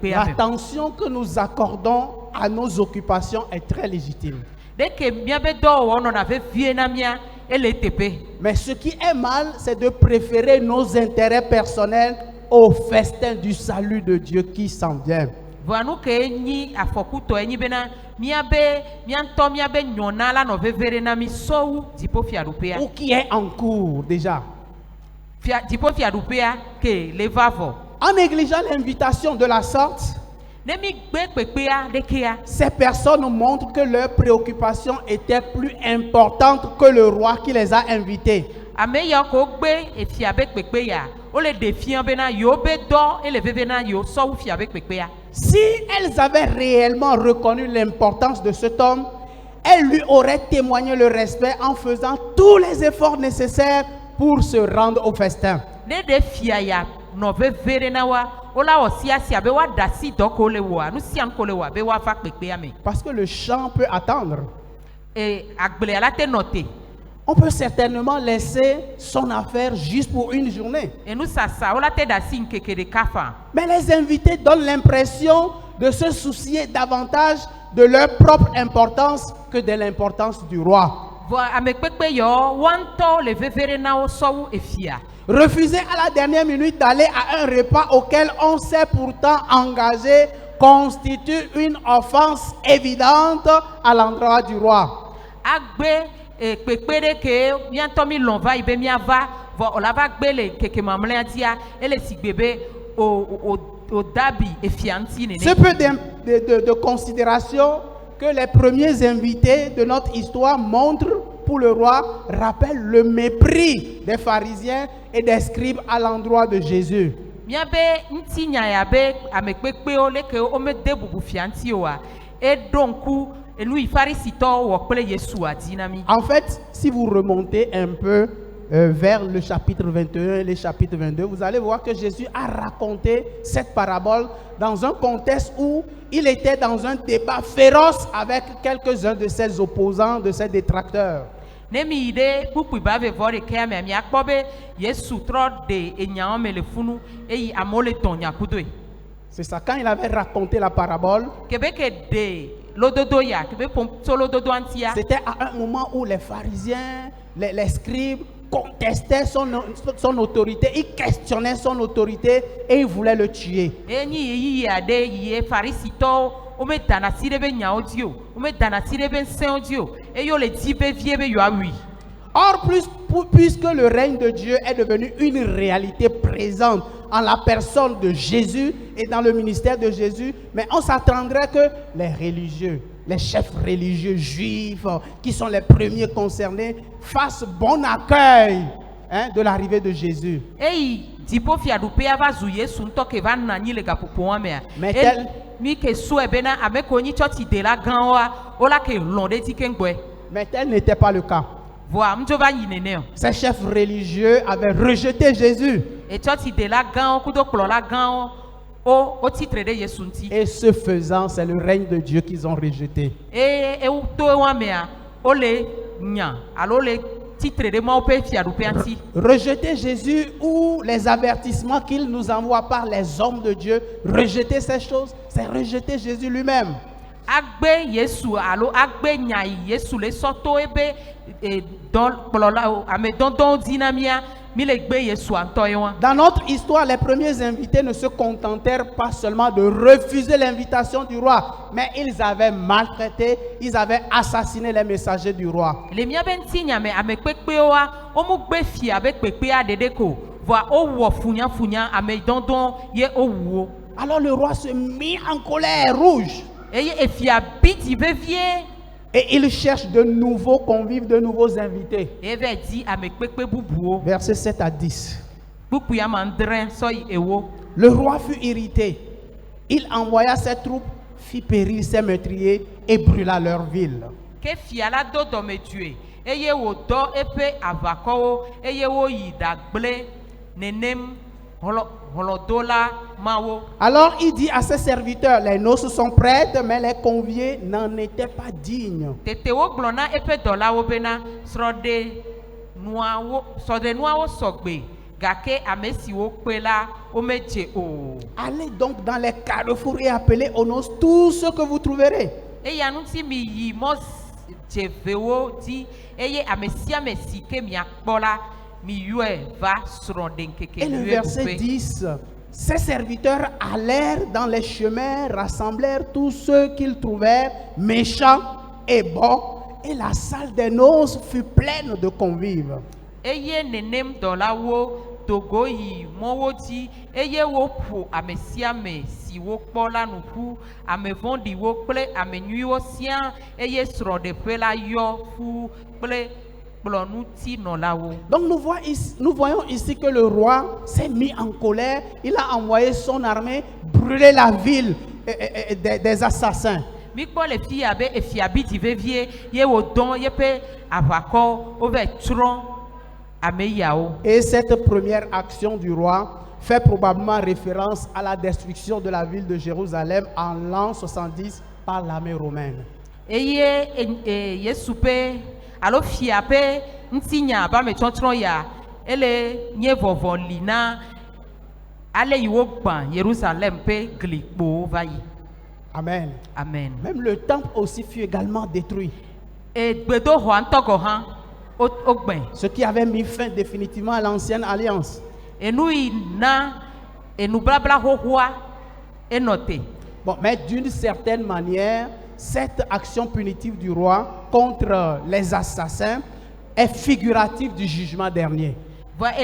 L'attention que nous accordons à nos occupations est très légitime. Mais ce qui est mal, c'est de préférer nos intérêts personnels au festin du salut de Dieu qui s'en vient. Ou qui est en cours déjà. En négligeant l'invitation de la sorte, ces personnes montrent que leurs préoccupations étaient plus importantes que le roi qui les a invités. Si elles avaient réellement reconnu l'importance de cet homme, elles lui auraient témoigné le respect en faisant tous les efforts nécessaires pour se rendre au festin. Parce que le chant peut attendre. On peut certainement laisser son affaire juste pour une journée. Mais les invités donnent l'impression de se soucier davantage de leur propre importance que de l'importance du roi. Refuser à la dernière minute d'aller à un repas auquel on s'est pourtant engagé constitue une offense évidente à l'endroit du roi. Ce peu de considération que les premiers invités de notre histoire montrent pour le roi rappelle le mépris des pharisiens et des scribes à l'endroit de Jésus. En fait, si vous remontez un peu vers le chapitre 21 et le chapitre 22, vous allez voir que Jésus a raconté cette parabole dans un contexte où il était dans un débat féroce avec quelques-uns de ses opposants, de ses détracteurs. C'est ça, quand il avait raconté la parabole, c'était à un moment où les pharisiens, les scribes contestaient son autorité, ils questionnaient son autorité et ils voulaient le tuer. Or, puisque le règne de Dieu est devenu une réalité présente en la personne de Jésus et dans le ministère de Jésus, mais on s'attendrait que les religieux, les chefs religieux juifs, qui sont les premiers concernés, fassent bon accueil de l'arrivée de Jésus. Mais tel n'était pas le cas. Ces chefs religieux avaient rejeté Jésus. Et ce faisant, c'est le règne de Dieu qu'ils ont rejeté. Rejeter Jésus ou les avertissements qu'il nous envoie par les hommes de Dieu, rejeter ces choses, c'est rejeter Jésus lui-même. Dans notre histoire, les premiers invités ne se contentèrent pas seulement de refuser l'invitation du roi, mais ils avaient maltraité, ils avaient assassiné les messagers du roi. Alors le roi se mit en colère rouge. Et il cherche de nouveaux convives, de nouveaux invités. Versets 7 à 10. Le roi fut irrité. Il envoya ses troupes, fit périr ses meurtriers et brûla leur ville. Alors il dit à ses serviteurs, les noces sont prêtes, mais les conviés n'en étaient pas dignes. Allez donc dans les carrefours et appelez au nom tout ce que vous trouverez. Et le verset 10, ces serviteurs allèrent dans les chemins, rassemblèrent tous ceux qu'ils trouvèrent méchants et bons, et la salle des noces fut pleine de convives. Donc nous voyons ici que le roi s'est mis en colère. Il a envoyé son armée brûler la ville des assassins. Et cette première action du roi fait probablement référence à la destruction de la ville de Jérusalem en l'an 70 par l'armée romaine. Alors fiape ntinya ba me chontron ya ele nye vovolina ale yiwo gban Jérusalem pe glikpo vayi. Amen. Amen. Même le temple aussi fut également détruit. Et gbedo ho antoko han ogben. Ce qui avait mis fin définitivement à l'ancienne alliance. Et nous na et nous blabla hohoa et noté. Bon, mais d'une certaine manière, cette action punitive du roi contre les assassins est figurative du jugement dernier. Alors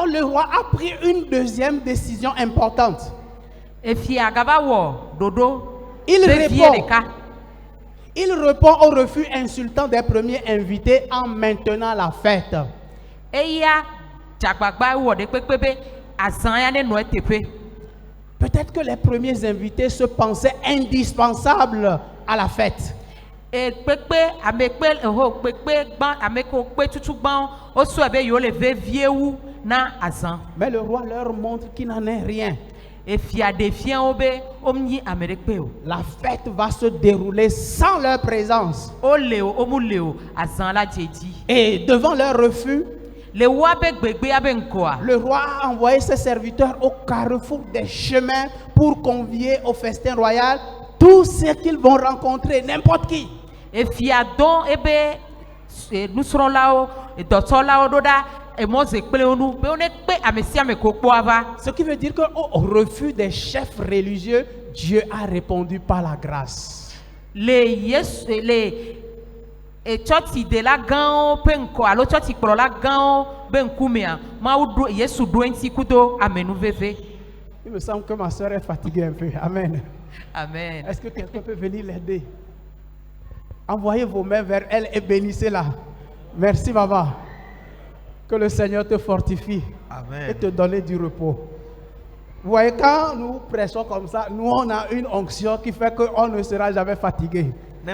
le roi a pris une deuxième décision importante. Il répond au refus insultant des premiers invités en maintenant la fête. Peut-être que les premiers invités se pensaient indispensables à la fête. Mais le roi leur montre qu'il n'en est rien. La fête va se dérouler sans leur présence. Et devant leur refus, le roi a envoyé ses serviteurs au carrefour des chemins pour convier au festin royal tous ceux qu'ils vont rencontrer, n'importe qui. Ce qui veut dire qu'au refus des chefs religieux, Dieu a répondu par la grâce. Il me semble que ma soeur est fatiguée un peu. Amen. Amen. Est-ce que quelqu'un peut venir l'aider? Envoyez vos mains vers elle et bénissez-la. Merci, maman. Que le Seigneur te fortifie. Amen. Et te donne du repos. Vous voyez, quand nous prêchons comme ça, nous on a une onction qui fait qu'on ne sera jamais fatigué. Je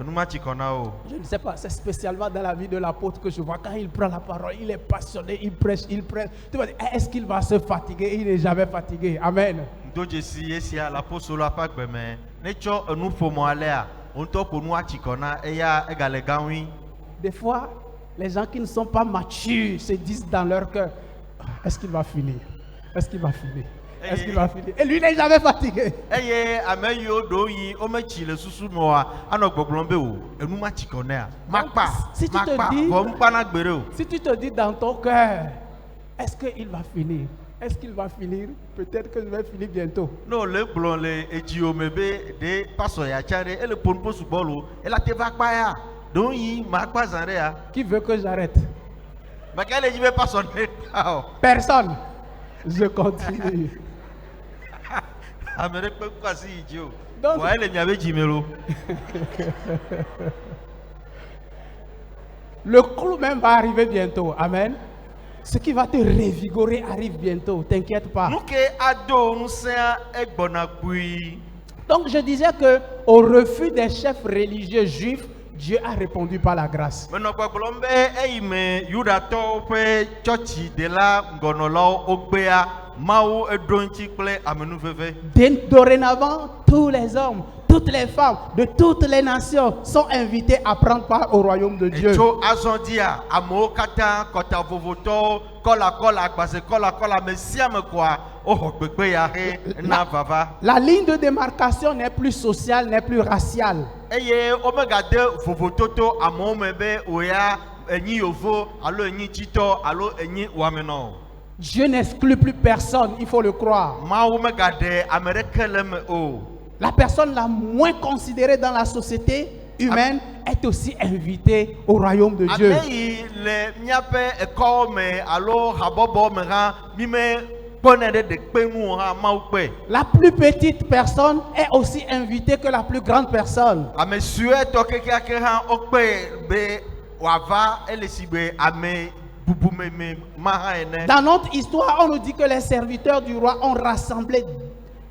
ne sais pas, c'est spécialement dans la vie de l'apôtre que je vois. Quand il prend la parole, il est passionné, il prêche. Tu vas dire, est-ce qu'il va se fatiguer? Il n'est jamais fatigué. Amen. Des fois, les gens qui ne sont pas matures se disent dans leur cœur, est-ce qu'il va finir? Est-ce qu'il va finir? Est-ce qu'il va finir? Et lui n'est jamais fatigué. Si tu te dis dans ton cœur, est-ce qu'il va finir? Est-ce qu'il va finir? Peut-être que je vais finir bientôt. Non, qui veut que j'arrête? Personne. Je continue. Donc, le clou même va arriver bientôt. Amen. Ce qui va te revigorer arrive bientôt. T'inquiète pas. Donc je disais que au refus des chefs religieux juifs, Dieu a répondu par la grâce. Menɔ gbɔgblɔm be eyime Yudatɔwo ƒe tsɔtsi de la ŋgɔnɔlawo wogbea Mawu eɖo ŋuti kple amenuveve. Dorénavant, tous les hommes, toutes les femmes de toutes les nations sont invités à prendre part au royaume de Dieu. Tso azɔ dia amewo katã kɔta vovotɔwo kɔla agbase kɔla ame sia ame koa woxɔ gbegbe ya he na vava. La ligne de démarcation n'est plus sociale, n'est plus raciale. Eye womegade vovototo amewo me be oya enyi yovo alo enyi tsitɔ alo enyi wɔamenɔ. Dieu n'exclut plus personne, il faut le croire. Mawu megade ame ɖeke le me o. La personne la moins considérée dans la société humaine est aussi invitée au royaume de Dieu. Ame yi le miaƒe ekɔwo me alo habɔbɔ me hã mi me kpɔnɛ ɖe ɖekpe ŋu hã Mawu kpe. La plus petite personne est aussi invitée que la plus grande personne. Ame suetɔ kekeake hã wokpe be wòava ele si be ame bubume ma hã ene. Dans notre histoire, on nous dit que les serviteurs du roi ont rassemblé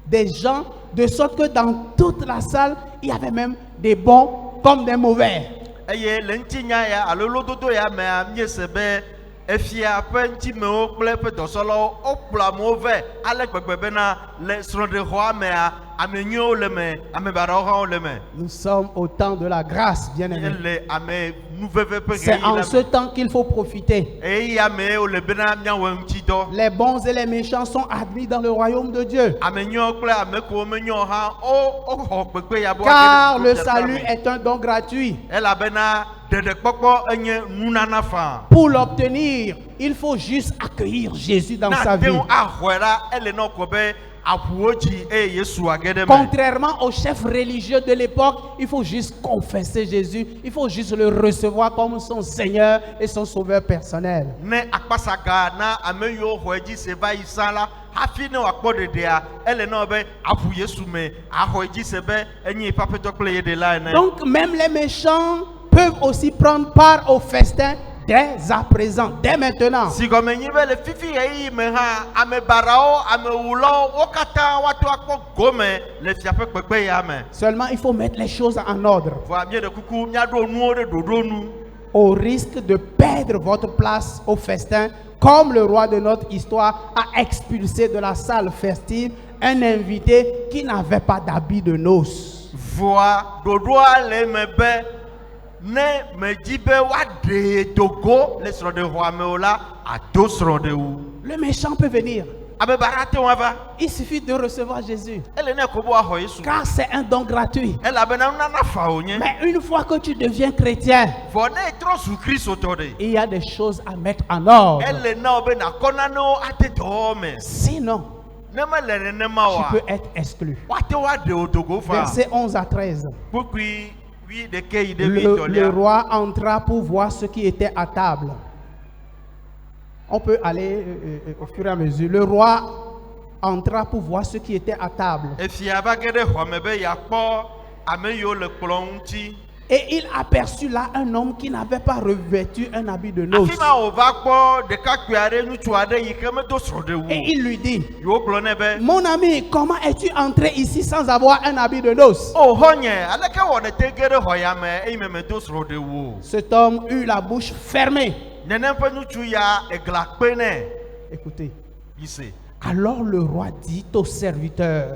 des gens de sorte que dans toute la salle, il y avait même des bons comme des mauvais. Eye le ŋutinya ya alo lododo ya mea miese be efia ƒe ŋutimewo kple eƒe dɔsɔlawo wokplɔ amewo vɛ ale gbegbe bena le srɔ̃ɖexɔa mea ame nyuiwo le me ame baɖawo hã le me. Nous sommes au temps de la grâce, bien-aimés. Le ame nuveve ƒe C'est en ɣeyiɣi ce le temps qu'il faut profiter. me. Eyi ame wole bena miawɔ ŋutidɔ. Les bons et les méchants sont admis dans le royaume de Dieu. Ame nyuiwo kple ame kewo menyo hã woxɔ gbegbe ya be Car woage le ɖe salut me. est un don gratuit. Elabena ɖeɖekpɔkpɔ enye nunana faa. Pour l'obtenir, il faut juste accueillir Jésus dans sa Na te vie. ŋu axɔe ɖa ele ne wokɔ be aƒuwo dzi eye Yesu age ɖe me. Contrairement aux chefs religieux de l'époque, il faut juste confesser Jésus. Il faut juste le recevoir comme son Seigneur et son Sauveur personnel. Ne akpasaga na ame yiwo xɔe dzi se va yi sa la hafi ne wòakpɔ ɖeɖea ele ne be aƒu Yesu me axɔe dzi se be enye eƒe aƒetɔ kple ye ɖela ene. Donc même les méchants peuvent aussi prendre part au festin dès à présent, dès maintenant. Si gɔme nyi be le fifi ɣeyiɣi me hã ame baɖawo amewulawo wo katã woato akpɔ gome le fia ƒe gbegbe ya me. Seulement, il faut mettre les choses en ordre. Vɔa míeɖe kuku míaɖo nuwo ɖe ɖoɖo nu. Au risque de perdre votre place au festin, comme le roi de notre histoire a expulsé de la salle festive un invité qui n'avait pas d'habit de noces. Vɔa ɖoɖoa le me be ne medzi be woaɖe dogo le srɔ̃ɖexɔa me o la ado srɔ̃ɖewu. Le méchant peut venir. Ame baɖa te ŋu ava. Il suffit de recevoir Jésus. Ele ne ko be woaxɔ Yesu. Car c'est un don gratuit. Elabena nunana fa wònye. Mais une fois que tu deviens chrétien, Vɔ ne etrɔ zu kristotɔ ɖe. il y a des choses à mettre en ordre. Ele na wo be nakɔ nanewo ade dɔwɔwɔ me. Sinon, Ne mele nenema tu oa peux être exclu. woate woaɖe wo dogo fa. Versets 11 à 13. Kpukpui wuiɖeke yi ɖe Le wuietɔ̃lia. roi entra pour voir ce qui était à table. On peut aller au fur et à mesure. Le roi entra pour voir ce qui était à table. Efia va ge ɖe xɔ me be yeakpɔ ame yiwo le kplɔ̃ ŋuti. Et il aperçut là un homme qui n'avait pas revêtu un habit de noces. Afi ma wòva kpɔ ɖekakpui aɖe ŋutsu aɖe yi ke medo srɔ̃ɖewu. Et il lui dit, Yiwo gblɔ nɛ be mon ami, comment es-tu entré ici sans avoir un habit de noces? o xɔnye aleke wɔ nete ge ɖe xɔ ya me eye me medo srɔ̃ɖewu o. Cet homme eut la bouche fermée. Nenem ƒe ŋutsu ya egla kpe nɛ. Écoutez. Yi se. Alors le roi dit aux serviteurs,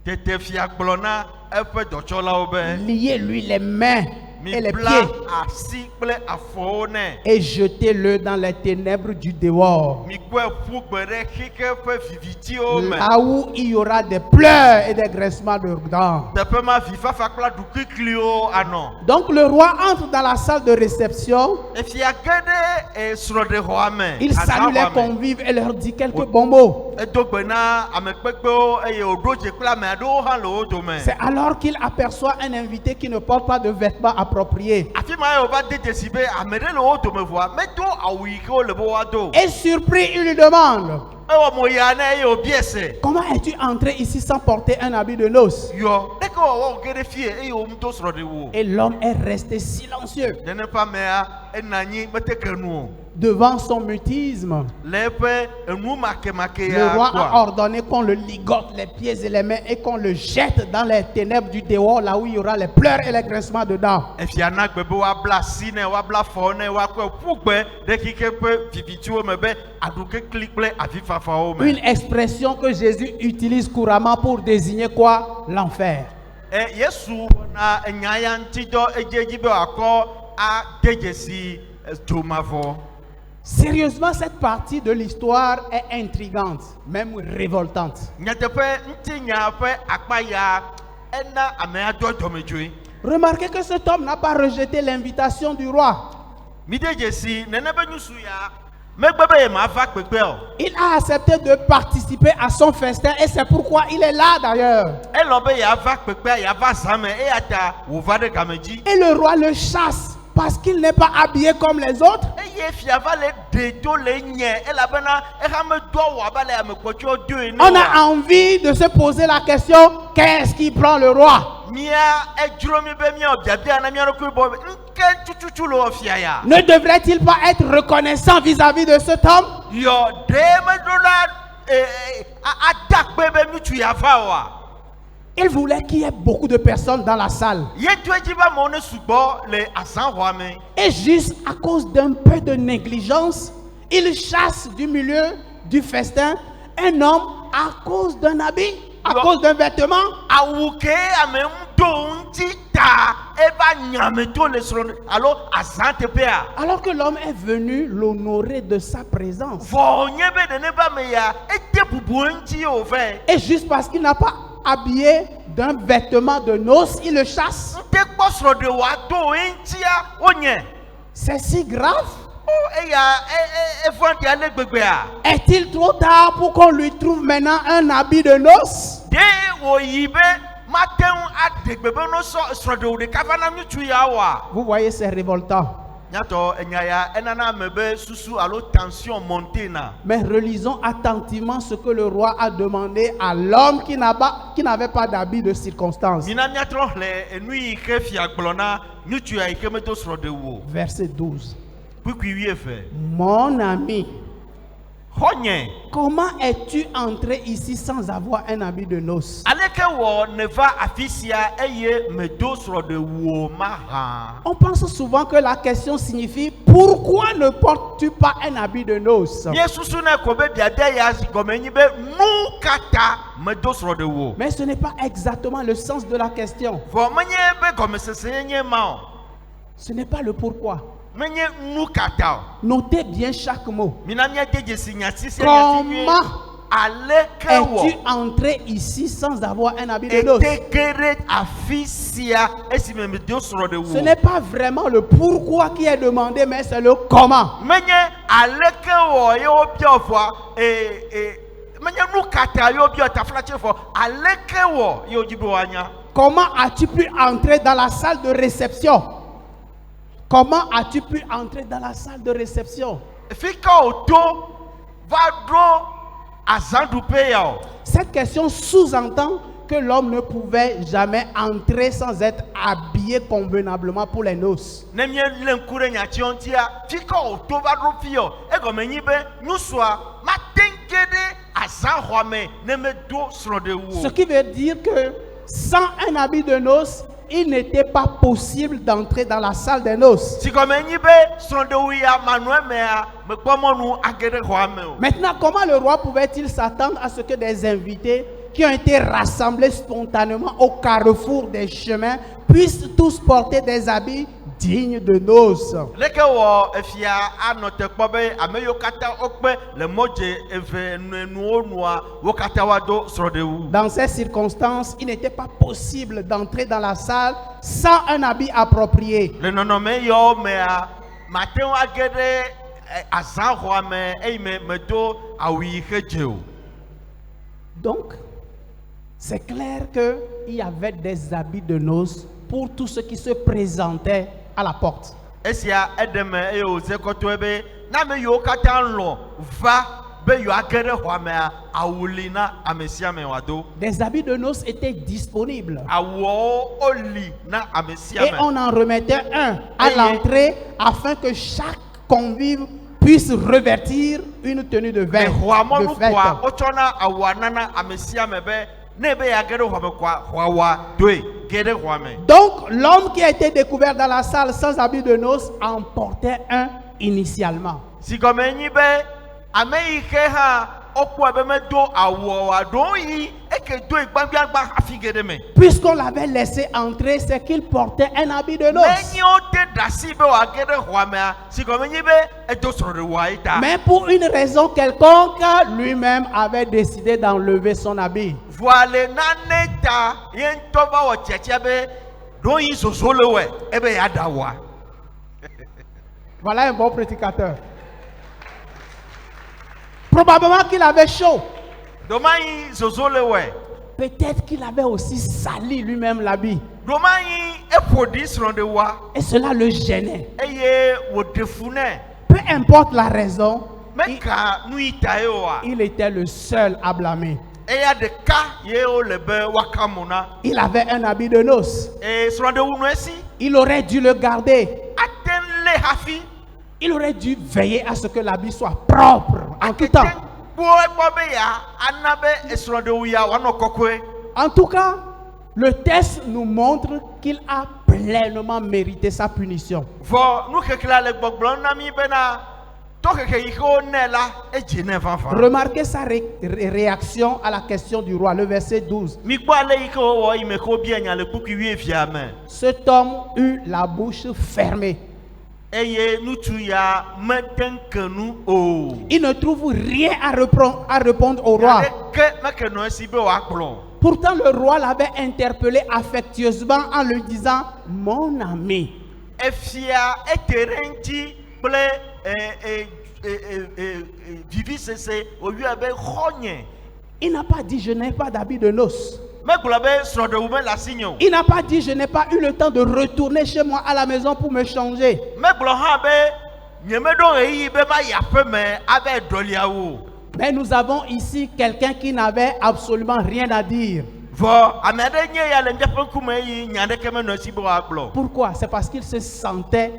Tete fia gblɔ na eƒe dɔtsɔlawo be liez-lui les mains et les mibla pieds asi kple afɔwo nɛ. et jetez-le dans les ténèbres du dehors, Mikɔe ƒu gbe ɖe xike ƒe vivitiwo me. là où il y aura des pleurs et des graissements de dents. Teƒe ma vifafa kple aɖuklikliwo anɔ. Donc le roi entre dans la salle de réception, Efia ge ɖe srɔ̃ɖexɔa me. il salue les azaxɔa me. convives et leur dit quelques bons mots. Edo gbe na ame kpekpewo eye wòɖo dze kple ame aɖewo hã le wo dome. C'est alors qu'il aperçoit un invité qui ne porte pas de vêtements appropriés. Afi ma ye wòva de dzesi be ame ɖe le wo dome vɔa medo awu yi ke wole be woado. Et surpris, il lui demande, Ewɔ mo ya ne eye wòbie se. comment es-tu entré ici sans porter un habit de noces? Yɔ ɖeke wɔwɔ ge ɖe fie eye womedo srɔ̃ɖewu o. Et l'homme est resté silencieux. Nenem ƒe amea enanyi meteke nu o. Devant son mutisme, Le eƒe enu make le roi a ya. ordonné qu'on le ligote les pieds et les mains et qu'on le jette dans les ténèbres du dehors, là où il y aura les pleurs et les grincements dedans. Efia na gbe be woabla si ne woabla fɔ ne woakɔe ƒu gbe ɖe kike ƒe vivitiwo me be aɖuke kli kple avifafawo me. Une expression que Jésus utilise couramment pour désigner quoi? L'enfer. Yesu na enya ya ŋuti dɔ edze dzi be wòakɔ ade dzesi dzomavɔ. Sérieusement, cette partie de l'histoire est intrigante, même révoltante. Nyateƒe ŋutinya ƒe akpa ya ena amea do dɔmedzoe. Remarquez que cet homme n'a pas rejeté l'invitation du roi. Mide dzesi nene be nyusu ya megbe be ye mava kpekpe o. Il a accepté de participer à son festin et c'est pourquoi il est là d'ailleurs. Elɔ be yeava kpekpea yeava zã me eya ta wòva ɖe game dzi. Et le roi le chasse parce qu'il n'est pas habillé comme les autres. Eye fia va le ɖe to le nye elabena exa medo awu abe le ame kpɔtɔewo do ene On oa. a envie de se poser la question, qu'est-ce qui prend le roi? Mia edzro mi be mia biabia na mia ɖokui bɔ be nke tututu le wɔ fia ya. Ne devrait-il pas être reconnaissant vis-à-vis de cet homme? Yɔ ɖe meɖo la adakpe be ŋutsu ya va oa. Il voulait qu'il y ait beaucoup de personnes dans la salle. Ye do edzi be amewo ne sugbɔ le azãxɔa me. Et juste à cause d'un peu de négligence, il chasse du milieu du festin un homme à cause d'un habit, à cause d'un vêtement. Awu ke ame ŋu do ŋuti ta eva nyame to le srɔ̃ alo azã teƒea. Alors que l'homme est venu l'honorer de sa présence. Vɔ nye be nene be ame ya ede bubu ŋuti o vɛ. Et juste parce qu'il n'a pas habillé d'un vêtement de noces, il le chasse. Ŋute kpɔ srɔ̃ ɖe wòado ŋutia wonye. C'est si grave. O eya evɔ̃ɖi ale gbegbea. Est-il trop tard pour qu'on lui trouve maintenant un habit de noces? De wòyi be mate ŋu aɖe gbe be no srɔ̃ ɖewo ɖeka va na ŋutsu ya oa. Vous voyez, c'est révoltant. Nyatɔ enya ya enana ame be susu alo tension monte na. Mais relisons attentivement ce que le roi a demandé à l'homme qui n'avait pas d'habit de circonstance. Mina miatrɔ xlẽ enu yi ke fia gblɔ na ŋutsu ya yi ke medo srɔ̃ ɖe wo. Verset 12. Kpikui 12. Mon ami, Xɔnye, comment es-tu entré ici sans avoir un habit de noces? aleke wɔ ne va afi sia eye medo srɔ̃ ɖe wo mahã. On pense souvent que la question signifie pourquoi ne portes-tu pas un habit de noces? Mie susu ne ko be biade ya gɔme nyi be nu ka ta medo srɔ̃ ɖe wo. Mais ce n'est pas exactement le sens de la question. Vɔ menye be gɔmesese nye ma o. Ce n'est pas le pourquoi. Menye nu ka ta o. Notez bien chaque mot. Mina miade dzesi nyasisi Comment aleke es-tu wɔ entré ici sans avoir un habit de noces? ete ge ɖe afi sia esime medo srɔ̃ ɖe Ce wo. n'est pas vraiment le pourquoi qui est demandé, mais c'est le comment. Menye aleke wɔ ye wobia vɔa menye nu ka ta ye wobia taflatse vɔ aleke wɔ ye wodzi be woanya. Comment as-tu pu entrer dans la salle de réception? Comment as-tu pu entrer dans la salle de réception? Fi ka wòto va ɖo azãɖuƒe ya o. Cette question sous-entend que l'homme ne pouvait jamais entrer sans être habillé convenablement pour les noces. Ne miele ŋku ɖe nyatsi ŋutia fi ka wòto va ɖo fi o egɔme nyi be nusua mate ŋu ge ɖe azãxɔa me ne medo srɔ̃ ɖe wo. Ce qui veut dire que sans un habit de noces, il n'était pas possible d'entrer dans la salle des noces. Si gɔme nyi be srɔ̃ɖewu ya manɔe mea mekpɔ mɔnu age ɖe xɔa me o. Maintenant, comment le roi pouvait-il s'attendre à ce que des invités qui ont été rassemblés spontanément au carrefour des chemins puissent tous porter des habits dignes de noces? Leke wɔ efia anɔ te kpɔ be ame yiwo katã wokpe le mɔdze eve nuwo nua wo katã woado srɔ̃ɖewu. Dans ces circonstances, il n'était pas possible d'entrer dans la salle sans un habit approprié. Le nɔnɔme yawo mea mate ŋu age ɖe azãxɔa me eye medo awu yi xe dze o. Donc, c'est clair qu'il y avait des habits de noces pour tous ceux qui se présentaient à la porte. Esia eɖe me eye wòze kɔtɔe be na ame yiwo katã lɔ̃ va be yo age ɖe xɔa mea awu li na ame sia ame wòado. Des habits de noces étaient disponibles. Awuawo oli na ame sia Et ame. on en remettait un à l'entrée afin que chaque convive puisse revêtir une tenue de Le fête. xɔa mɔnu koa wotsɔna awua nana ame sia ame be ne be ya ge ɖe xɔa me koa xɔawa doe ge ɖe xɔa me. Donc, l'homme qui a été découvert dans la salle sans habit de noces en portait un initialement. Si gɔme nyi be ame yi ke hã wokpɔe be medo awua ɖo yi eke doe gbagba hafi ge ɖe me. Puisqu'on l'avait laissé entrer, c'est qu'il portait un habit de noces. Nenye wote ɖe asi be wòage ɖe xɔa mea, si gɔme nyi be edo srɔ̃ɖewoa yi ta. Mais pour une raison quelconque, lui-même avait décidé d'enlever son habit. Voa le nane ta ye ŋutɔ va wɔ tiatia be ɖo yi zozo le wɔe ebe ya da wɔa. Voilà un bon prédicateur. Probablement qu'il avait chaud. Doma yi zozo le wɔe. Peut-être qu'il avait aussi sali lui-même l'habit. Doma yi eƒo ɖi srɔ̃ɖewoa Et cela le gênait. eye wòɖe fu nɛ. Peu importe la raison, Meka nu yi ta ye oa. il était le seul à blâmer. Eya ɖeka ye wole be woaka mo na. Il avait un habit de noces. Eye srɔ̃ɖewu nɔ esi. Il aurait dû le garder. Ate ŋu lé hafi. Il aurait dû veiller à ce que l'habit soit propre en tout temps. Kpɔ egbɔ be ya ana be esrɔ̃ɖewu ya wòanɔ kɔkɔe. En tout cas, le test nous montre qu'il a pleinement mérité sa punition. Vɔ nuxexlẽa le gbɔgblɔm na mi bena tɔxexe yi ke wonɛ la edzi nɛ vavã. Remarquez sa réaction à la question du roi, le verset 12. Mikpɔ ale yi ke wowɔ yi me ke wobia nya le kpukui wuievia me. Cet homme eut la bouche fermée. Eye ŋutsu ya mete ŋu ke nu o. Il ne trouve rien à répondre au roi. Aɖeke meke nɔ esi be wòagblɔ. Pourtant, le roi l'avait interpellé affectueusement en lui disant « Mon ami ». Efia ete ɖe ŋuti kple vivisese wòyɔe be xɔnye. Il n'a pas dit « Je n'ai pas d'habit de noces ». Megblɔ be srɔ̃ɖewu mele asinye o. Il n'a pas dit « Je n'ai pas eu le temps de retourner chez moi à la maison pour me changer ». Megblɔ hã be nyemeɖo ɣeyiɣi be ma yi aƒe me ave ɖɔliawo. Mais nous avons ici quelqu'un qui n'avait absolument rien à dire. Vɔ ame aɖe nye ya le míaƒe ŋkume yi nya aɖeke menɔ esi be wòagblɔ. Pourquoi? C'est parce qu'il se sentait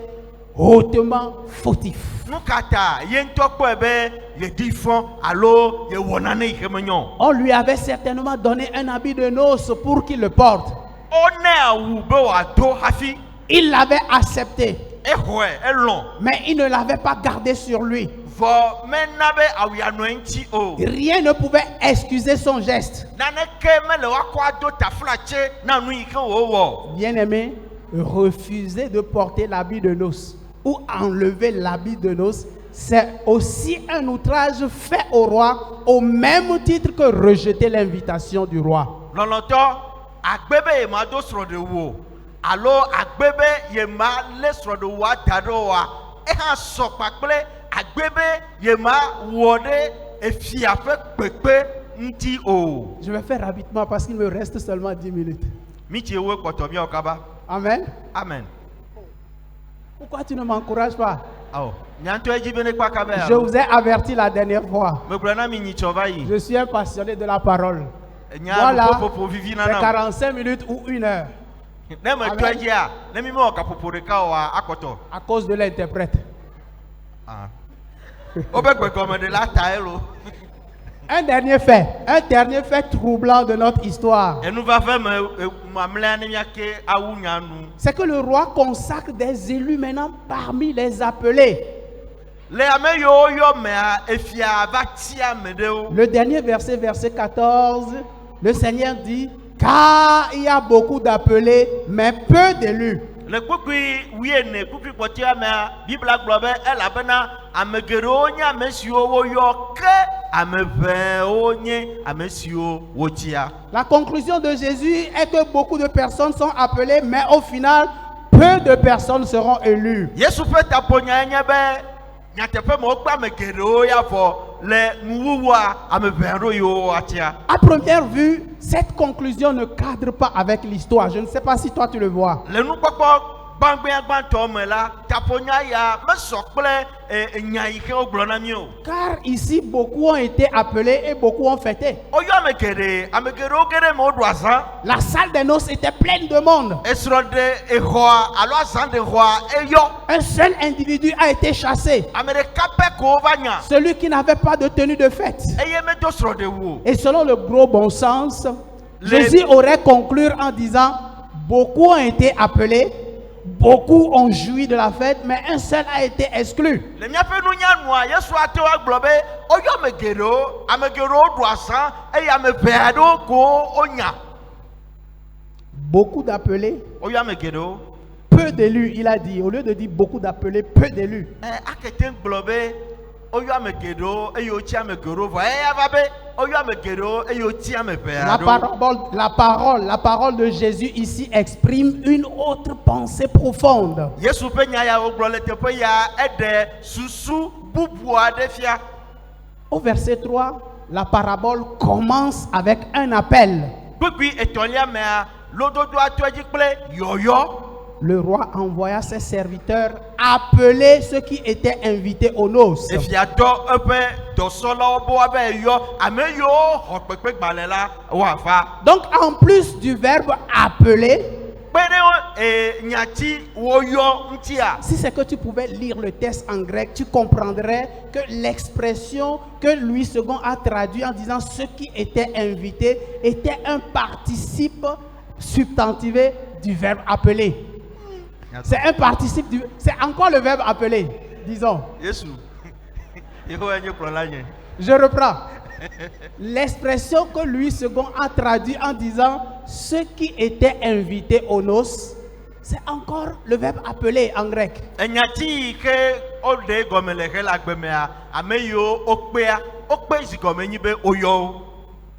hautement fautif. Nu ka ta ye ŋutɔ kpɔe be yeɖi fɔ alo yewɔ nane yi ke menyɔ. On lui avait certainement donné un habit de noces pour qu'il le porte. Wonɛ awu be wòado hafi. Il l'avait accepté, Exɔe elɔ̃. mais il ne l'avait pas gardé sur lui. Vɔ mena be awu ya nɔ eŋuti o. Rien ne pouvait excuser son geste. Naneke mele woakɔ ado taflatse na nu yi ke wòwɔ. Bien-aimé, refuser de porter l'habit de noces ou enlever l'habit de noces, c'est aussi un outrage fait au roi au même titre que rejeter l'invitation du roi. Lɔlɔtɔ agbe be yema do srɔ̃ɖewu o alo agbe be yema lé srɔ̃ɖewua da ɖe oa ehã sɔ kpakple agbe be yema wɔ ɖe efia ƒe kpekpe ŋuti o. Je vais faire rapidement parce qu'il me reste seulement 10 minutes. Mitsi ewoe kpɔtɔ miawo kaba. Amen. Amen. Pourquoi tu ne m'encourages pas? Awɔ nyantɔ edzi be ne kpa kabe Je vous ai averti la dernière fois. megblɔ na mi nyitsɔ va yi. Je suis un passionné de la parole. Nya Voilà, nuƒoƒo vivi c'est na nam. 45 minutes ou 1 heure Ne metɔ edzia ne mi mewɔ gaƒoƒo ɖeka oa akɔtɔ. à cause de l'interprète. Ah. Wobe gbegɔme ɖe la ta elo. Un dernier fait troublant de notre histoire, Enu vave me mamlɛa ne miake awu nyanu. c'est que le roi consacre des élus maintenant parmi les appelés. Le ame yiwo yɔ mea efia va ti ame ɖewo. Le dernier verset, verset 14, le Seigneur dit, car il y a beaucoup d'appelés, mais peu d'élus. Le kpukui wuiene kpukui kpɔtɔa mea Biblia gblɔ be elabena ame geɖewo nye ame siwo woyɔ ke ame ʋɛwo nye ame siwo wotia. La conclusion de Jésus est que beaucoup de personnes sont appelées, mais au final, peu de personnes seront élues. Yesu ƒe taƒonya nye be nyateƒe me wokpe ame geɖewo ya vɔ le nuwuwua ame ʋɛ aɖewo yiwo woatia. À première vue, cette conclusion ne cadre pas avec l'histoire. Je ne sais pas si toi tu le vois. Le nukpɔkpɔ bangbɛnyagbãtɔ me la taponya ya mesɔ kple nya yi ke wogblɔ na mi o. Car ici, beaucoup ont été appelés et beaucoup ont fêté. Woyɔ ame geɖewo ge ɖe me woɖu azã. La salle des noces était pleine de monde. Esrɔ̃ɖe exɔa alo azãɖexɔa eyɔ. Un seul individu a été chassé. Ame ɖeka pɛ ko wova nya. Celui qui n'avait pas de tenue de fête. Eye medo srɔ̃ɖewu o. Et selon le gros bon sens, Jésus aurait conclu en disant, beaucoup ont été appelés, beaucoup ont joui de la fête, mais un seul a été exclu. Le miaƒe nunyanua Yesu ate wa gblɔ be woyɔ ame geɖewo ɖu azã eye ame ʋɛ aɖewo ko wonya. Beaucoup d'appelés, Woyɔ ame geɖewo. peu d'élus, il a dit. Au lieu de dire beaucoup d'appelés, peu d'élus. Akete gblɔ be woyɔ ame geɖewo eye wotsi ame geɖewo vɔ eya va be woyɔ ame geɖewo eye wotsi ame ʋɛ aɖewo. La parole de Jésus ici exprime une autre pensée profonde. Yesu ƒe nya ya wogblɔ le teƒe ya eɖe susu bubu aɖe fia. Au verset 3, la parabole commence avec un appel. Gbegbe etɔ̃lia mea lododoa to edzi kple yɔyɔ. Le roi envoya ses serviteurs appeler ceux qui étaient invités aux noces. Efiatɔ eƒe dɔsɔlawo be woava yɔ ame yiwo xɔ kpekpegbalẽ la woava. Donc en plus du verbe appeler, Kpe ɖe nyati woyɔ ŋutia. si c'est que tu pouvais lire le texte en grec, tu comprendrais que l'expression que Louis II a traduit en disant ceux qui étaient invités était un participe substantivé du verbe appeler. C'est un participe c'est encore le verbe appeler, disons. Yesu. Yehowa nye kplɔla nye. Je reprends. L'expression que Louis II a traduit en disant ceux qui étaient invités aux noces, c'est encore le verbe appeler en grec. Enyati yi ke woɖe gɔme le he la gbemea ame yiwo wokpe zi gɔme nyi be woyɔ wo.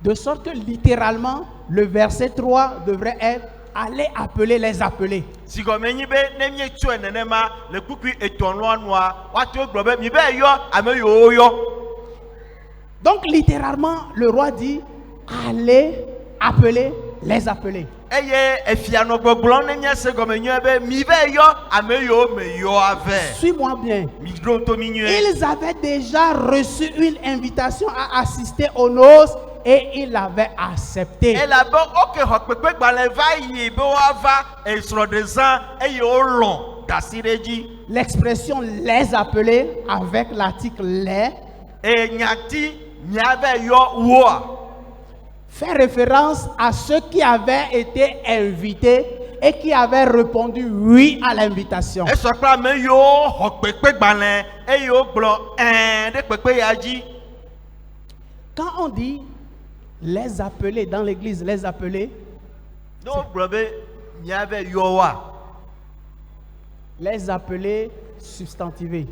De sorte que littéralement, le verset 3 devrait être allez appeler les appelés. Si gɔme nyi be ne mietsɔe nenema le kpukpui etɔ̃lɔa nua woato gblɔ be mi be yɔ ame yiwo woyɔ. Donc littéralement, le roi dit allez appeler les appelés. Eye efianɔ gbɔgblɔ ne miase gɔme nyuie be mi be yɔ ame yiwo me yɔ ave. Suis-moi bien. Mi ɖo to mi nyuie. Ils avaient déjà reçu une invitation à assister aux noces et ils l'avaient accepté. Elabe oke xɔ kpekpegbalẽ va yi be woava esrɔ̃ɖezã eye wolɔ̃ dasi ɖe dzi. L'expression les appeler avec l'article les Nyati miave yɔ woa. fait référence à ceux qui avaient été invités et qui avaient répondu oui à l'invitation. Esɔ kple ame yiwo xɔ kpekpegbalẽ eye wogblɔ ɖe kpekpe ya dzi. Quand on dit les appeler dans l'église, les appeler, Ne wogblɔ be miave yɔ woa. les appeler substantivés.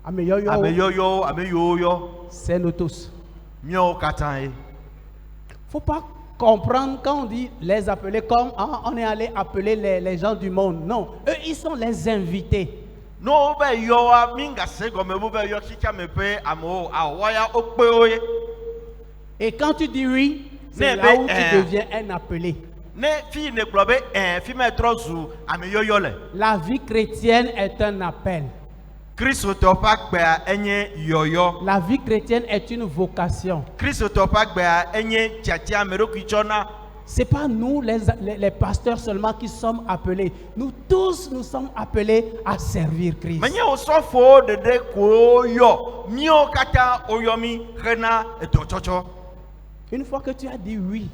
Ameyoyo, Ame yɔyɔwo ame yiwo yɔ c'est nous tous. miawo katã ye. Faut pas comprendre quand on dit les appeler comme on est allé appeler les gens du monde. Non, eux ils sont les invités. Ne wo be yɔ wa mi gase gɔme wo be yɔ xixia me ƒe amewo awɔ ya wokpe wo ye. Et quand tu dis oui, c'est Mais, là où mais, tu deviens un appelé. Ne fi ne gblɔ be fi me trɔ zu ame yɔyɔ le. La vie chrétienne est un appel. Kristotɔ ƒe agbea enye yɔyɔ. La vie chrétienne est une vocation. Kristotɔ ƒe agbea enye tiatia ame ɖokui tsɔna. C'est pas nous les pasteurs seulement qui sommes appelés. Nous tous nous sommes appelés à servir Christ. Menye wo sɔfowo ɖeɖe ko yɔ miwo katã woyɔ mi hena edɔtsɔtsɔ. Une fois que tu as dit oui,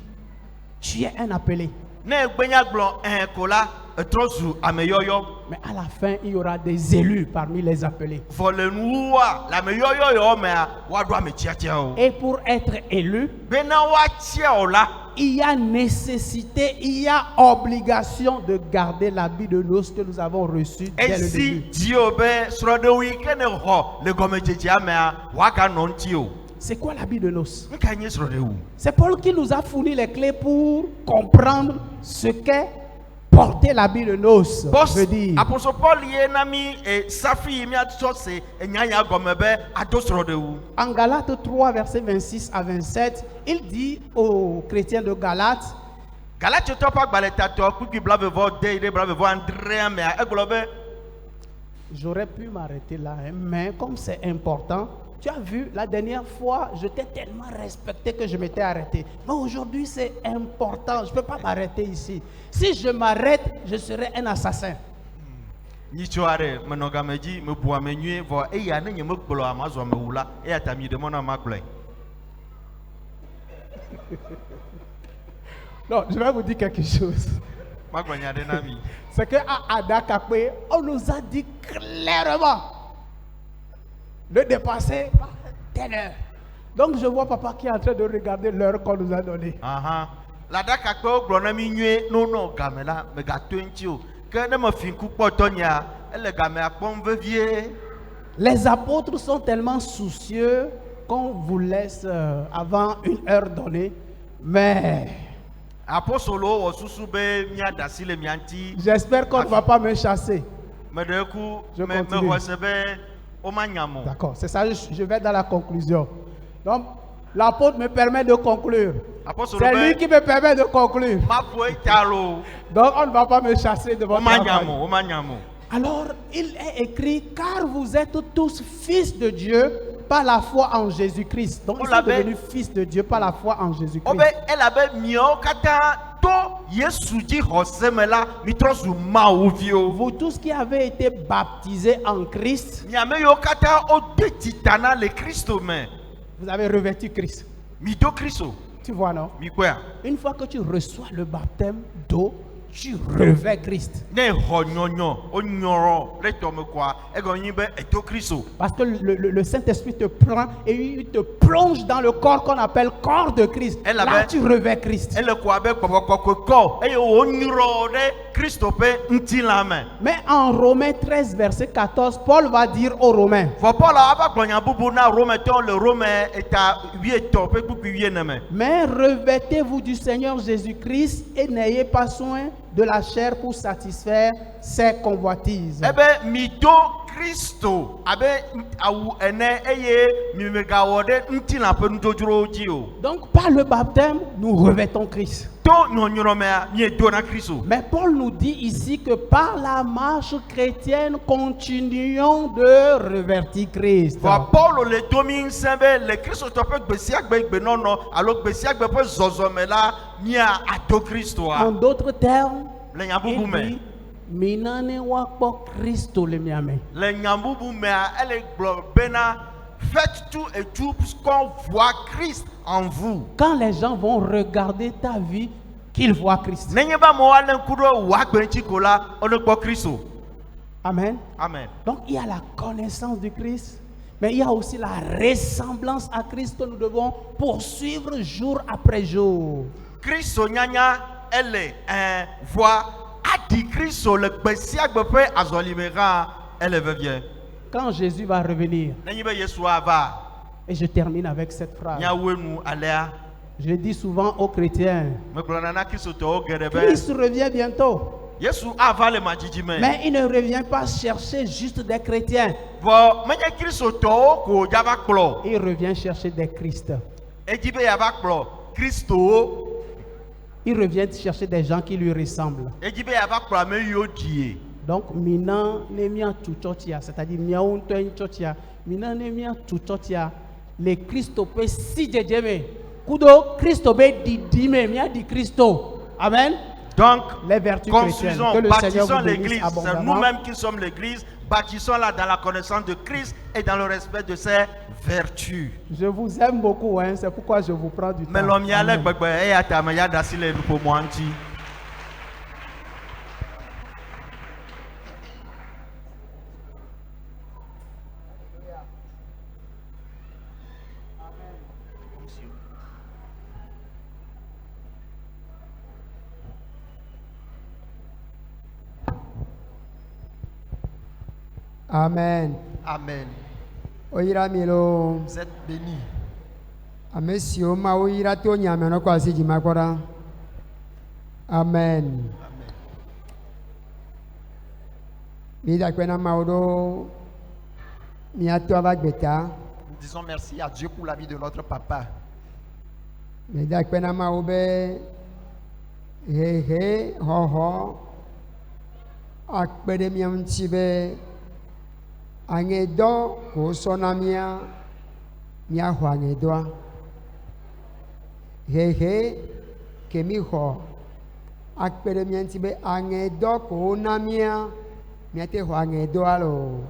tu es un appelé. Ne gbenya gblɔ ko la etrɔ zu ame yɔyɔ. Mais à la fin, il y aura des élus parmi les appelés. Vɔ le nuwua le ame yɔyɔ yɔ mea woaɖo ame tiatiawo. Et pour être élu, Bena woatia o la. il y a nécessité, il y a obligation de garder l'habit de noces que nous avons reçu dès le Esi début. dio be srɔ̃ɖewu yi ke ne xɔ le gɔmedzedzea mea woaka nɔ ŋuti o. C'est quoi l'habit de noces? Nuka nye srɔ̃ɖewu? C'est Paul qui nous a fourni les clés pour comprendre ce qu'est porter l'habit de noces. Veut dire. Apostole Paul ye na mi safi miatsɔ se enyanya gɔme be ado srɔ̃ɖewu. En Galates 3, versets 26 à 27, il dit aux chrétiens de Galates, Galatio pas baletato, qui blavevant, deide blavevant, André, mais à Eglobe. J'aurais pu m'arrêter là, hein, mais comme c'est important, tu as vu, la dernière fois, je t'ai tellement respecté que je m'étais arrêté. Mais aujourd'hui, c'est important, je ne peux pas m'arrêter ici. Si je m'arrête, je serai un assassin. Ni soare menogameji me boa me nuit vo e ya ne me kpolo amazo me wula e ya tami de mona magble. Non, je vais vous dire quelque chose. Magwanya de nami. C'est qu'à Adakapé, on nous a dit clairement de dépasser par telle heure. Donc je vois papa qui est en train de regarder l'heure qu'on nous a donnée. Aha. La daka ko glona mi nuit no gamela me ga twentio. Que ne me fin coup potonia elle game a pon vevie. Les apôtres sont tellement soucieux qu'on vous laisse avant une heure donnée. Mais Apostolo o susube mia dasile mianti. j'espère qu'on ne va pas me chasser. Me de ku Je me continue. recebe o manyamo. D'accord, c'est ça, je vais dans la conclusion. Donc, l'apôtre me permet de conclure. Apostolo C'est lui qui me permet de conclure. ma foi talo Donc, on ne va pas me chasser de o votre travail. manyamo. Alors, il est écrit, car vous êtes tous fils de Dieu par la foi en Jésus-Christ. Donc, On ils sont l'avait- devenus fils de Dieu par la foi en Jésus-Christ. Obe elle avait mio kata to Yesu di hosemela mitrozu mauvio. Vous tous qui avez été baptisés en Christ, Miame yo kata o de titana le Christo me. vous avez revêtu Christ. Mi do Christo. Tu vois, non? Mi kwea. Une fois que tu reçois le baptême d'eau, tu revêts Christ. Ne ho nyonyo o nyoro le to me kwa e go yin be e do Christo. Parce que le Saint-Esprit te prend et il te plonge dans le corps qu'on appelle corps de Christ. Elle Là, avait- tu revêts Christ. Elle kwa be ko e o nyoro de Christo pe ntila me. Mais en Romains 13, verset 14, Paul va dire aux Romains, Fo Paul aba glonya bubu na Rome to le Rome eta wie to pe bubu wie ne me. mais revêtez-vous du Seigneur Jésus-Christ et n'ayez pas soin de la chair pour satisfaire ses convoitises. Ebe mi do Christo abe awu ene eye mi me ga wode ntila pe ndojuro ji o. Donc par le baptême, nous revêtons Christ. To nyonyoro me mi do na Christo. Mais Paul nous dit ici que par la marche chrétienne, continuons de revêtir Christ. Wa Paulo le domi sembe le Christo to pe gbesi agbe nono alo gbesi agbe pe zozo me la mi a do Christo En a. d'autres termes, Le nyabubu il me. dit, Minane wakpo Christo le miame. Le nyambubu me a elle glo bena faites tout et tout puisqu'on voit Christ en vous. Quand les gens vont regarder ta vie, qu'ils voient Christ. Nenye ba mo alen kudo wa gbenchi kola ono gbo Christo. Amen. Amen. Donc il y a la connaissance du Christ, mais il y a aussi la ressemblance à Christ que nous devons poursuivre jour après jour. Christo nyanya elle voit adi Christo le gbesi agbe pe azolimera elle vient. Quand Jésus va revenir, Nenye be Yesu ava et je termine avec cette phrase, nya wenu alea je dis souvent aux chrétiens, me glona na Christo to gerebe. Christ revient bientôt, Yesu ava le majiji me. mais il ne revient pas chercher juste des chrétiens, Bo menye Christo to ko java kplo. il revient chercher des Christ. Ejibe yava kplo Christo. Il revient chercher des gens qui lui ressemblent. Ejibe yava kplo ame yo die. Donc, mina ne mia tuchotia, c'est-à-dire mia untoin chotia, mina ne mia tuchotia, le Christo pe si djeme, kudo Christo be didime, mia di Christo. Amen. Donc, Les vertus chrétiennes. construisons, Que le Seigneur bâtissons vous bénisse l'église. C'est abondamment. nous-mêmes qui sommes l'église. Bâtissons-la dans la connaissance de Christ et dans le respect de ses vertus. Je vous aime beaucoup, hein, c'est pourquoi je vous prends du temps. Mais l'homme y a Amen. l'air, et à ta meilleure d'assile pour moi. Amen. Amen. Oyira milo. Vous êtes bénis. Amesio ma oyira to nyame no kwasi jima kwara. Amen. Mi da kwena maudo mi ato avagbeta. Nous disons merci à Dieu pour la vie de notre papa. Mi da kwena maube Hehe, ho ho. Akpede miam tibe. Angedo ko sonamia. Mia huangedoa. Hehe, kemi ho. Akpede miam tibe. Angedo ko namia. Miate huangedoa lo.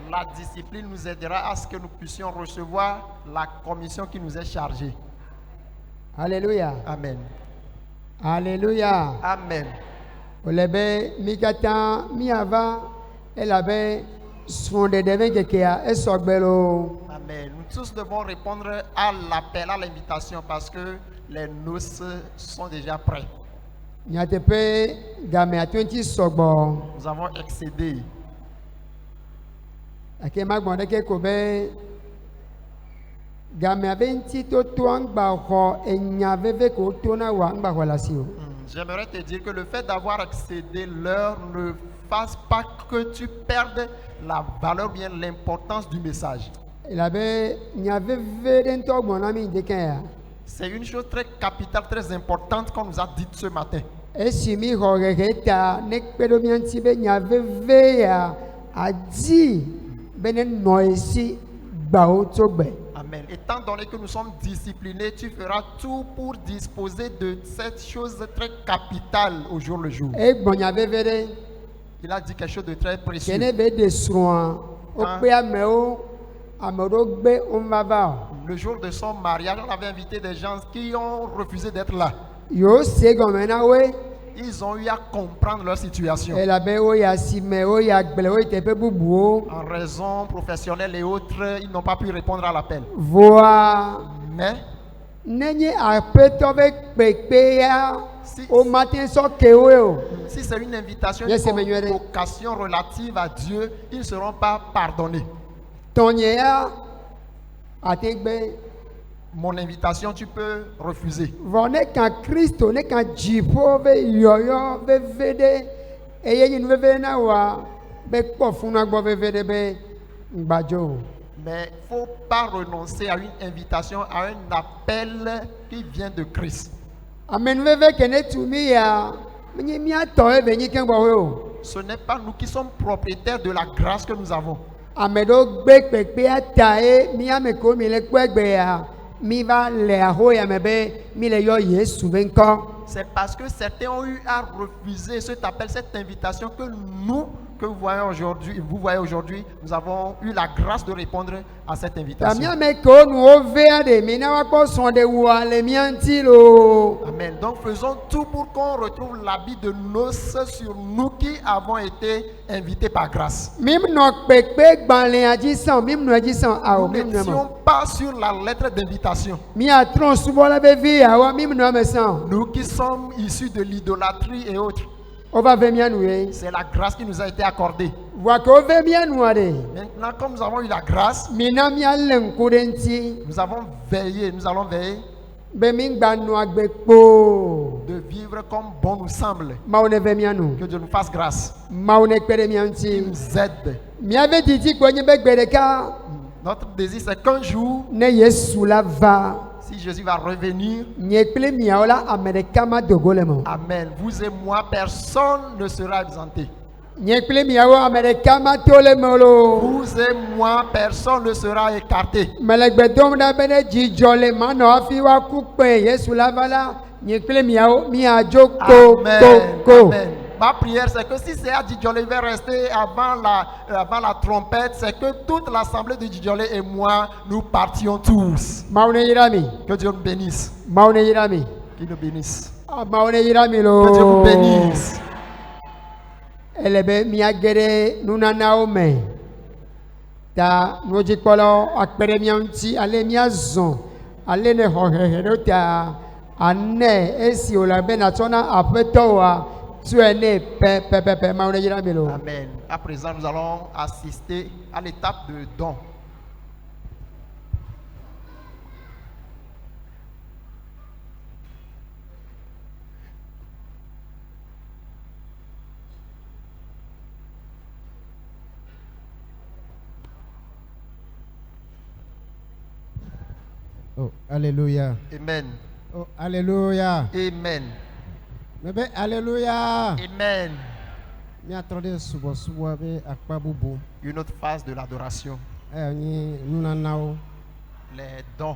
La discipline nous aidera à ce que nous puissions recevoir la commission qui nous est chargée. Alléluia. Amen. Alléluia. Amen. Olebe mikata miava elabe sonde devin kekea esogbelo. Amen. Nous tous devons répondre à l'appel, à l'invitation parce que les noces sont déjà prêts. Nyatepe game a 20 sogbo. Nous avons excédé. Ake magbonde ke kobe game a 20 to tuangba ho enya veve ko tona wa ngba ho lasio. J'aimerais te dire que le fait d'avoir excédé l'heure ne fasse pas que tu perdes la valeur, bien l'importance du message. Elabe nya veve den to gbona mi deken. C'est une chose très capitale, très importante qu'on nous a dit ce matin. Esimi ho regeta nek pedo mianti be nya veve ya adi benen noisi bao togbe. Amen. Étant donné que nous sommes disciplinés, tu feras tout pour disposer de cette chose très capitale au jour le jour. E gbonya vevere Il a dit quelque chose de très précieux. kene be de soin o pe ameo amodo gbe on va va. Le jour de son mariage, on avait invité des gens qui ont refusé d'être là. Yo se gomena we Ils ont eu à comprendre leur situation. elabe o ya sime o ya gbele o tepe bubu En raison professionnelle et autres, ils n'ont pas pu répondre à l'appel. voa Mais nenye apeto be pepe ya Si- o matin so kewe o. si c'est une invitation, Yes, une Emmanuel. convocation relative à Dieu, ils ne seront pas pardonnés. Tonye ya ategbe Mon invitation, tu peux refuser. vone kan Kristo ne kan jipo be yoyo be vede eye yin veve na wa be kpo funa gbo veve be ngbajo. Mais il ne faut pas renoncer à une invitation, à un appel qui vient de Christ. Amen veve kene tumi ya menye mia to e be nyi ken gbo we o. Ce n'est pas nous qui sommes propriétaires de la grâce que nous avons. Amedo gbe pepe ata e mi ame ko mi le kwegbe ya mi va le aho ya mebe mi le yo Yesu be nko. C'est parce que certains ont eu à refuser cet appel, cette invitation que nous, que vous voyez aujourd'hui, nous avons eu la grâce de répondre à cette Ta mi invitation. ame ko nu o ve ade mi na wa ko son de wa le mi anti lo. Amen. Donc faisons tout pour qu'on retrouve l'habit de noces sur nous qui avons été invités par grâce. Mim no pepe gbanle ajisan mim no ajisan a o Nous mim no n'étions mo. pas sur la lettre d'invitation. Mi a tron subo la be vi a wa mim no me san. Nous qui sommes issus de l'idolâtrie et autres, O va ve mi anu e. c'est la grâce qui nous a été accordée. Wa ko ve mi anu ade. Maintenant, comme nous avons eu la grâce, Mi na mi a len kurenti nous avons veillé, nous allons veiller be mi gba nu agbe po. de vivre comme bon nous semble. Ma o ne ve mi anu. Que Dieu nous fasse grâce, Ma o ne kpere mi qu'il anti. nous aide. Mi ave didi ko nyi be gbere ka Notre désir, c'est qu'un jour, ne Yesu la va. si Jésus va revenir, Nye kple mi a ola Amerika ma dogole mo. Amen. Vous et moi, personne ne sera exempté. Nye kple mi a o Amerika ma tole mo lo. Vous et moi, personne ne sera écarté. Melegbe dom da bene jijole ma no afi wa ku pe Yesu la va la. Nye kple mi a o mi a jo ko Amen. ko. Amen. Ma prière, c'est que si c'est à Djidjolé, il va rester avant la trompette, c'est que toute l'assemblée de Djidjolé et moi, nous partions tous. Maune yirami. Que Dieu nous bénisse. Maune yirami. Qu'il nous bénisse. Maune yirami lo. Que Dieu vous bénisse. Elebe mi a gere nuna na o me. Ta noji kpolo akpere mi anti ale mi azon. Ale ne ho he do ta ane esi o la be na tona apeto wa tu ene pe maune yirami lo. Amen. À présent, nous allons assister à l'étape de don. Oh, alléluia. Amen. Oh, alléluia. Amen. Mebe alléluia. Amen. Mi atrode subo be akpa bubu. Une autre phase de l'adoration. Ni nunanao. Les dons.